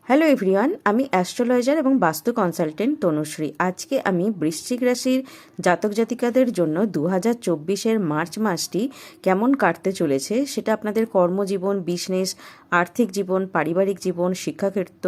Hello everyone, আমি astrologer এবং বাস্তু কনসালটেন্ট তনুশ্রী। আজকে আমি বৃশ্চিক রাশির জাতক জাতিকাদের জন্য 2024-এর মার্চ মাসটি কেমন কাটতে চলেছে সেটা আপনাদের কর্মজীবন, বিজনেস, আর্থিক জীবন, পারিবারিক জীবন, শিক্ষাক্ষেত্র,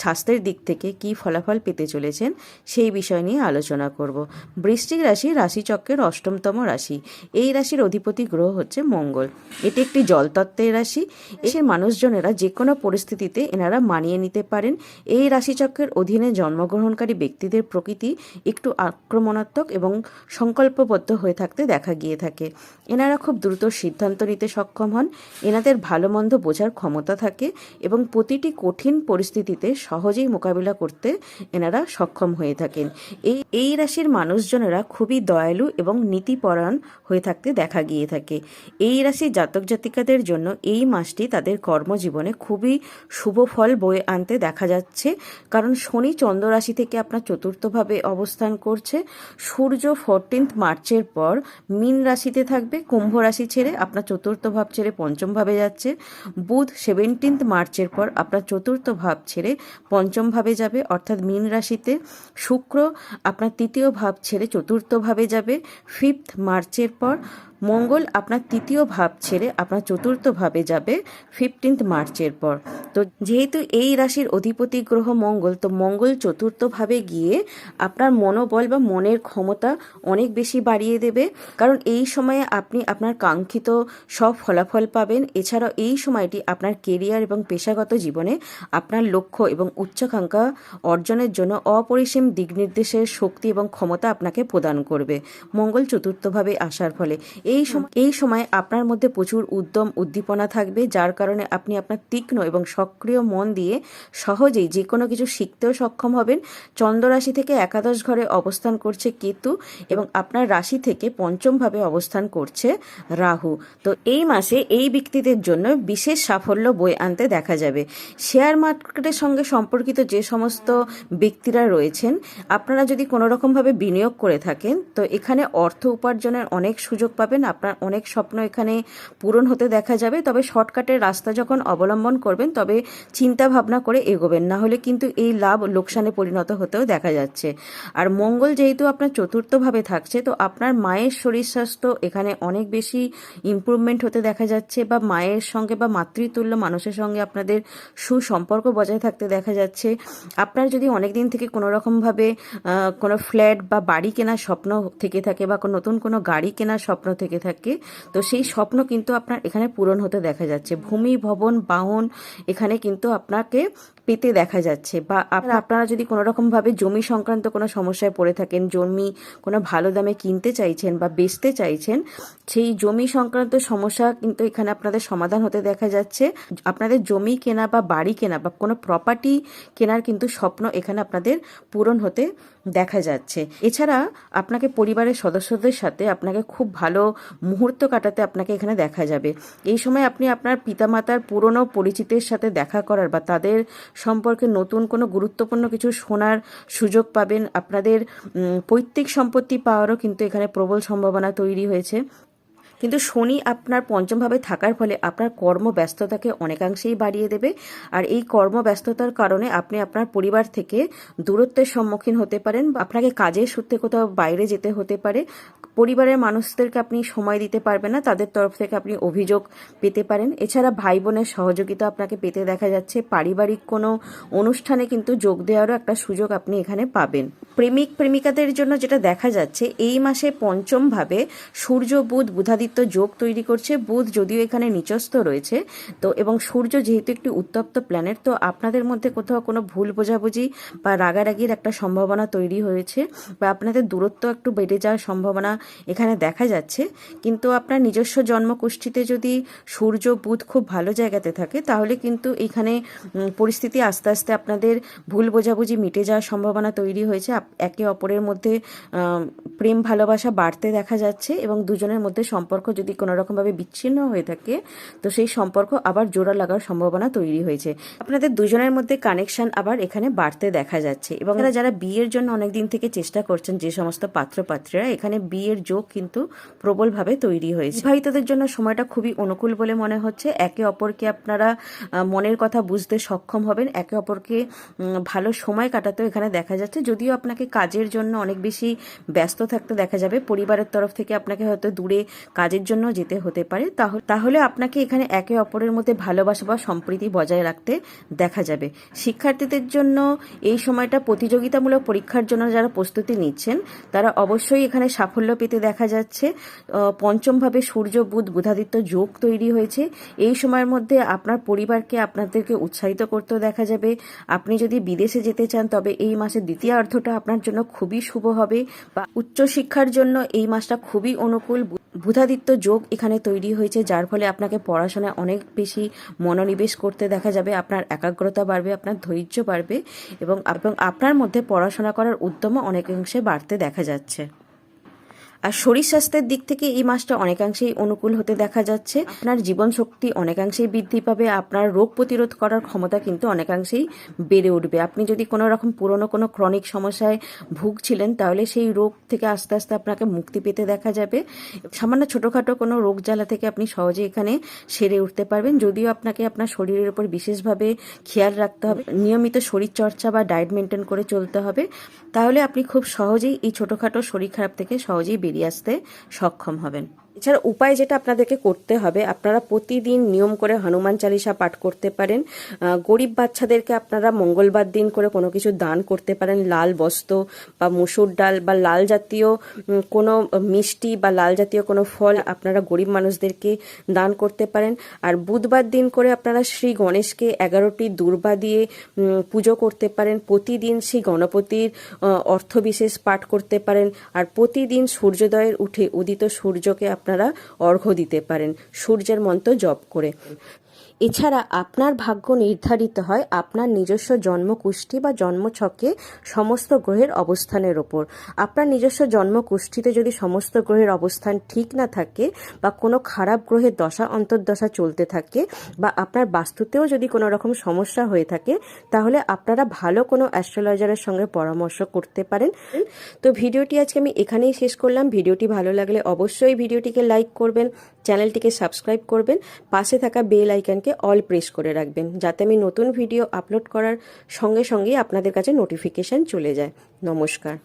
স্বাস্থ্যের দিক থেকে কী ফলাফল পেতে চলেছেন সেই বিষয় নিয়ে আলোচনা করব। বৃশ্চিক রাশি রাশিচক্রের অষ্টমতম রাশি। এই রাশির অধিপতি গ্রহ হচ্ছে মঙ্গল। এটি একটি জলতত্ত্বের রাশি। এসের মানুষজনেরা যে কোনো পরিস্থিতিতে এনারা মানিয়ে নিতে পারেন। এই রাশিচক্রের অধীনে জন্মগ্রহণকারী ব্যক্তিদের প্রকৃতি একটু আক্রমণাত্মক এবং সংকল্পবদ্ধ হয়ে থাকতে দেখা গিয়ে থাকে। এনারা খুব দ্রুত সিদ্ধান্ত নিতে সক্ষম হন। এনাদের ভালো মন্দ বোঝার ক্ষমতা থাকে এবং প্রতিটি কঠিন পরিস্থিতিতে সহজেই মোকাবিলা করতে এনারা সক্ষম হয়ে থাকেন। এই রাশির মানুষজনেরা খুবই দয়ালু এবং নীতিপরায়ণ হয়ে থাকতে দেখা গিয়ে থাকে। এই রাশির জাতক জাতিকাদের জন্য এই মাসটি তাদের কর্মজীবনে খুবই শুভ ফল বয়ে আনতে দেখা যাচ্ছে, কারণ শনি চন্দ্র রাশি থেকে আপনার চতুর্থভাবে অবস্থান করছে। সূর্য 14 মার্চের পর মীন রাশিতে থাকবে, কুম্ভ রাশি ছেড়ে আপনার চতুর্থ ভাব ছেড়ে পঞ্চম ভাবে যাচ্ছে। বুধ 17 মার্চের পর আপনার চতুর্থ ভাব ছেড়ে পঞ্চম ভাবে যাবে, অর্থাৎ মীন রাশিতে। শুক্র আপনার তৃতীয় ভাব ছেড়ে চতুর্থ ভাবে যাবে 5 মার্চের পর। মঙ্গল আপনার তৃতীয় ভাব ছেড়ে আপনার চতুর্থ ভাবে যাবে 15 মার্চের পর। তো যেহেতু এই রাশির অধিপতি গ্রহ মঙ্গল, তো মঙ্গল চতুর্থ ভাবে গিয়ে আপনার মনোবল বা মনের ক্ষমতা অনেক বেশি বাড়িয়ে দেবে, কারণ এই সময়ে আপনি আপনার কাঙ্ক্ষিত সব ফলাফল পাবেন। এছাড়াও এই সময়টি আপনার কেরিয়ার এবং পেশাগত জীবনে আপনার লক্ষ্য এবং উচ্চাকাঙ্ক্ষা অর্জনের জন্য অপরিসীম দিক নির্দেশের শক্তি এবং ক্ষমতা আপনাকে প্রদান করবে মঙ্গল চতুর্থভাবে আসার ফলে। এই সময় আপনার মধ্যে প্রচুর উদ্যম উদ্দীপনা থাকবে, যার কারণে আপনি আপনার তীক্ষ্ণ এবং সক্রিয় মন দিয়ে সহজেই যে কোনো কিছু শিখতেও সক্ষম হবেন। চন্দ্র রাশি থেকে একাদশ ঘরে অবস্থান করছে কেতু এবং আপনার রাশি থেকে পঞ্চম ভাবে অবস্থান করছে রাহু। তো এই মাসে এই ব্যক্তিদের জন্য বিশেষ সাফল্য বয়ে আনতে দেখা যাবে। শেয়ার মার্কেটের সঙ্গে সম্পর্কিত যে সমস্ত ব্যক্তিরা রয়েছেন, আপনারা যদি কোনো রকমভাবে বিনিয়োগ করে থাকেন, তো এখানে অর্থ উপার্জনের অনেক সুযোগ পাবেন। আপনার অনেক স্বপ্ন এখানে পূরণ হতে দেখা যাবে। তবে শর্টকাটের রাস্তা যখন অবলম্বন করবেন, তবে চিন্তা ভাবনা করে এগোবেন, না হলে কিন্তু এই লাভ লোকসানে পরিণত হতেও দেখা যাচ্ছে। আর মঙ্গল যেহেতু আপনার চতুর্থভাবে থাকছে, তো আপনার মায়ের শরীর স্বাস্থ্য এখানে অনেক বেশি ইমপ্রুভমেন্ট হতে দেখা যাচ্ছে, বা মায়ের সঙ্গে বা মাতৃতুল্য মানুষের সঙ্গে আপনাদের সুসম্পর্ক বজায় থাকতে দেখা যাচ্ছে। আপনার যদি অনেক দিন থেকে কোনো রকমভাবে কোনো ফ্ল্যাট বা বাড়ি কেনার স্বপ্ন থেকে থাকে, বা নতুন কোনো গাড়ি কেনার স্বপ্ন থেকে থাকে, তো সেই স্বপ্ন কিন্তু আপনার এখানে পূরণ হতে দেখা যাচ্ছে। ভূমি, ভবন, বাহন এখানে কিন্তু আপনাকে পেতে দেখা যাচ্ছে। বা আপনারা যদি কোনো রকমভাবে জমি সংক্রান্ত কোনো সমস্যায় পড়ে থাকেন, জমি কোনো ভালো দামে কিনতে চাইছেন বা বেচতে চাইছেন, সেই জমি সংক্রান্ত সমস্যা কিন্তু এখানে আপনাদের সমাধান হতে দেখা যাচ্ছে। আপনাদের জমি কেনা বা বাড়ি কেনা বা কোনো প্রপার্টি কেনার কিন্তু স্বপ্ন এখানে আপনাদের পূরণ হতে দেখা যাচ্ছে। এছাড়া আপনাকে পরিবারের সদস্যদের সাথে আপনাকে খুব ভালো মুহূর্ত কাটাতে আপনাকে এখানে দেখা যাবে। এই সময় আপনি আপনার পিতামাতার পুরনো পরিচিতের সাথে দেখা করার বা তাদের সম্পর্কে নতুন কোনো গুরুত্বপূর্ণ কিছু শোনার সুযোগ পাবেন। আপনাদের পৈতৃক সম্পত্তি পাওয়ারও কিন্তু এখানে প্রবল সম্ভাবনা তৈরি হয়েছে। কিন্তু শনি আপনার পঞ্চমভাবে থাকার ফলে আপনার কর্মব্যস্ততাকে অনেকাংশেই বাড়িয়ে দেবে। আর এই কর্মব্যস্ততার কারণে আপনি আপনার পরিবার থেকে দূরত্বের সম্মুখীন হতে পারেন, বা আপনাকে কাজের সূত্রে কোথাও বাইরে যেতে হতে পারে। পরিবারের মানুষদেরকে আপনি সময় দিতে পারবেন না, তাদের তরফ থেকে আপনি অভিযোগ পেতে পারেন। এছাড়া ভাই বোনের সহযোগিতা আপনাকে পেতে দেখা যাচ্ছে। পারিবারিক কোনো অনুষ্ঠানে কিন্তু যোগ দেওয়ারও একটা সুযোগ আপনি এখানে পাবেন। প্রেমিক প্রেমিকাদের জন্য যেটা দেখা যাচ্ছে, এই মাসে পঞ্চমভাবে সূর্য বুধ বুধাদিত্য যোগ তৈরি করছে। বুধ যদিও এখানে নিচস্থ রয়েছে, তো এবং সূর্য যেহেতু একটি উত্তপ্ত প্ল্যানেট, তো আপনাদের মধ্যে কোথাও কোনো ভুল বোঝাবুঝি বা রাগারাগির একটা সম্ভাবনা তৈরি হয়েছে, বা আপনাদের দূরত্ব একটু বেড়ে যাওয়ার সম্ভাবনা এখানে দেখা যাচ্ছে। কিন্তু আপনার নিজস্ব জন্মকুষ্ঠিতে যদি সূর্য বুধ খুব ভালো জায়গাতে থাকে, তাহলে কিন্তু এখানে পরিস্থিতি আস্তে আস্তে আপনাদের ভুল বোঝাবুঝি মিটে যাওয়ার সম্ভাবনা তৈরি হয়েছে। একে অপরের মধ্যে প্রেম ভালোবাসা বাড়তে দেখা যাচ্ছে, এবং দুজনের মধ্যে সম্পর্ক যদি কোনো রকমভাবে বিচ্ছিন্ন হয়ে থাকে, তো সেই সম্পর্ক আবার জোড়া লাগার সম্ভাবনা তৈরি হয়েছে। আপনাদের দুজনের মধ্যে কানেকশন আবার এখানে বাড়তে দেখা যাচ্ছে। এবং যারা বিয়ের জন্য অনেকদিন থেকে চেষ্টা করছেন, যে সমস্ত পাত্র পাত্রীরা এখানে বিয়ের বুধের যোগ কিন্তু প্রবলভাবে তৈরি হয়েছে। বিবাহিতদের জন্য সময়টা খুবই অনুকূল বলে মনে হচ্ছে। একে অপরকে আপনারা মনের কথা বুঝতে সক্ষম হবেন, একে অপরকে ভালো সময় কাটাতেও এখানে দেখা যাচ্ছে। যদিও আপনাকে কাজের জন্য অনেক বেশি ব্যস্ত থাকতে দেখা যাবে, পরিবারের তরফ থেকে আপনাকে হয়তো দূরে কাজের জন্য যেতে হতে পারে, তাহলে আপনাকে এখানে একে অপরের মধ্যে ভালোবাসা বা সম্প্রীতি বজায় রাখতে দেখা যাবে। শিক্ষার্থীদের জন্য এই সময়টা প্রতিযোগিতামূলক পরীক্ষার জন্য যারা প্রস্তুতি নিচ্ছেন তারা অবশ্যই এখানে সাফল্য পেতে দেখা যাচ্ছে। পঞ্চমভাবে সূর্য বুধ বুধাদিত্য যোগ তৈরি হয়েছে। এই সময়ের মধ্যে আপনার পরিবারকে আপনাদেরকে উৎসাহিত করতেও দেখা যাবে। আপনি যদি বিদেশে যেতে চান তবে এই মাসের দ্বিতীয়ার্ধটা আপনার জন্য খুবই শুভ হবে, বা উচ্চশিক্ষার জন্য এই মাসটা খুবই অনুকূল। বুধাদিত্য যোগ এখানে তৈরি হয়েছে, যার ফলে আপনাকে পড়াশোনায় অনেক বেশি মনোনিবেশ করতে দেখা যাবে। আপনার একাগ্রতা বাড়বে, আপনার ধৈর্য বাড়বে এবং আপনার মধ্যে পড়াশোনা করার উদ্যমও অনেকাংশে বাড়তে দেখা যাচ্ছে। আর শরীর স্বাস্থ্যের দিক থেকে এই মাসটা অনেকাংশেই অনুকূল হতে দেখা যাচ্ছে। আপনার জীবন শক্তি অনেকাংশেই বৃদ্ধি পাবে, আপনার রোগ প্রতিরোধ করার ক্ষমতা কিন্তু অনেকাংশেই বেড়ে উঠবে। আপনি যদি কোনো রকম পুরনো কোনো ক্রনিক সমস্যায় ভুগছিলেন তাহলে সেই রোগ থেকে আস্তে আস্তে আপনাকে মুক্তি পেতে দেখা যাবে। সামান্য ছোটোখাটো কোনো রোগ জ্বালা থেকে আপনি সহজে এখানে সেরে উঠতে পারবেন। যদিও আপনাকে আপনার শরীরের উপর বিশেষভাবে খেয়াল রাখতে হবে, নিয়মিত শরীরচর্চা বা ডায়েট মেনটেন করে চলতে হবে, তাহলে আপনি খুব সহজেই এই ছোটোখাটো শরীর খারাপ থেকে সহজেই বেরিয়ে আসতে সক্ষম হবেন। এছাড়া উপায় যেটা আপনাদেরকে করতে হবে, আপনারা প্রতিদিন নিয়ম করে হনুমান চালিসা পাঠ করতে পারেন। গরিব বাচ্চাদেরকে আপনারা মঙ্গলবার দিন করে কোনো কিছু দান করতে পারেন, লাল বস্ত্র বা মসুর ডাল বা লাল জাতীয় কোনো মিষ্টি বা লাল জাতীয় কোনো ফল আপনারা গরিব মানুষদেরকে দান করতে পারেন। আর বুধবার দিন করে আপনারা শ্রী গণেশকে 11টি দূর্বা দিয়ে পুজো করতে পারেন। প্রতিদিন শ্রী গণপতির অর্থবিশেষ পাঠ করতে পারেন। আর প্রতিদিন সূর্যোদয়ের উঠে উদিত সূর্যকে আপনারা অর্ঘ্য দিতে পারেন সূর্যের মন্ত্র জপ করে। এছাড়া আপনার ভাগ্য নির্ধারিত হয় আপনার নিজস্ব জন্মকুষ্ঠি বা জন্মছকে সমস্ত গ্রহের অবস্থানের ওপর। আপনার নিজস্ব জন্মকুষ্ঠিতে যদি সমস্ত গ্রহের অবস্থান ঠিক না থাকে বা কোনো খারাপ গ্রহের দশা অন্তর্দশা চলতে থাকে বা আপনার বাস্তুতেও যদি কোনো রকম সমস্যা হয়ে থাকে তাহলে আপনারা ভালো কোনো অ্যাস্ট্রোলজারের সঙ্গে পরামর্শ করতে পারেন। তো ভিডিওটি আজকে আমি এখানেই শেষ করলাম। ভিডিওটি ভালো লাগলে অবশ্যই ভিডিওটিকে লাইক করবেন, চ্যানেলটিকে সাবস্ক্রাইব করবেন, পাশে থাকা বেল আইকনকে অল প্রেস করে রাখবেন, যাতে আমি নতুন ভিডিও আপলোড করার সঙ্গে সঙ্গেই আপনাদের কাছে নোটিফিকেশন চলে যায়। নমস্কার।